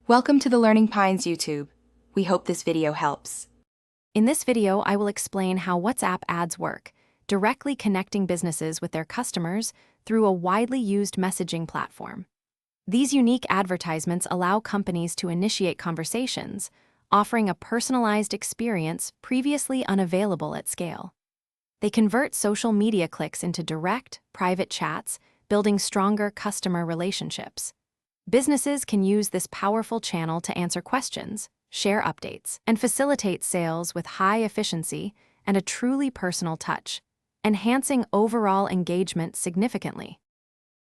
Welcome to the Learning Pines YouTube. We hope this video helps. In this video, I will explain how WhatsApp ads work, directly connecting businesses with their customers through a widely used messaging platform. These unique advertisements allow companies to initiate conversations, offering a personalized experience previously unavailable at scale. They convert social media clicks into direct, private chats, building stronger customer relationships. Businesses can use this powerful channel to answer questions, share updates, and facilitate sales with high efficiency and a truly personal touch, enhancing overall engagement significantly.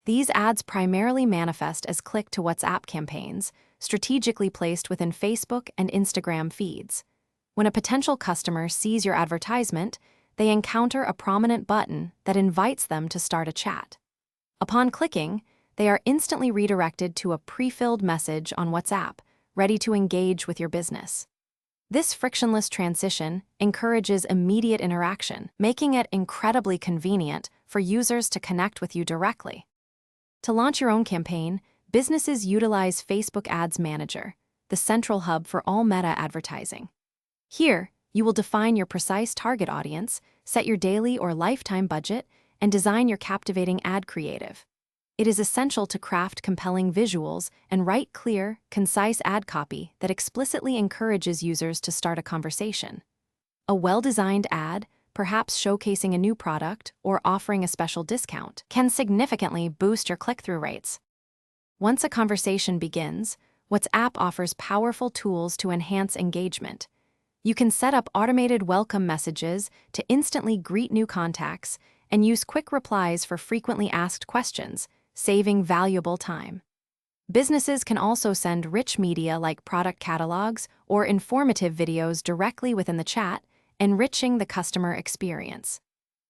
These ads primarily manifest as click-to-WhatsApp campaigns, strategically placed within Facebook and Instagram feeds. When a potential customer sees your advertisement, they encounter a prominent button that invites them to start a chat. Upon clicking, they are instantly redirected to a pre-filled message on WhatsApp, ready to engage with your business. This frictionless transition encourages immediate interaction, making it incredibly convenient for users to connect with you directly. To launch your own campaign, businesses utilize Facebook Ads Manager, the central hub for all meta advertising. Here, you will define your precise target audience, set your daily or lifetime budget, and design your captivating ad creative. It is essential to craft compelling visuals and write clear, concise ad copy that explicitly encourages users to start a conversation. A well-designed ad, perhaps showcasing a new product or offering a special discount, can significantly boost your click-through rates. Once a conversation begins, WhatsApp offers powerful tools to enhance engagement. You can set up automated welcome messages to instantly greet new contacts and use quick replies for frequently asked questions, saving valuable time. Businesses can also send rich media like product catalogs or informative videos directly within the chat, enriching the customer experience.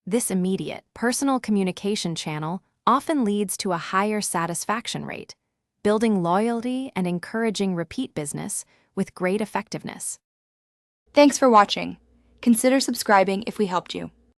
This immediate, personal communication channel often leads to a higher satisfaction rate, building loyalty and encouraging repeat business with great effectiveness. Thanks for watching. Consider subscribing if we helped you.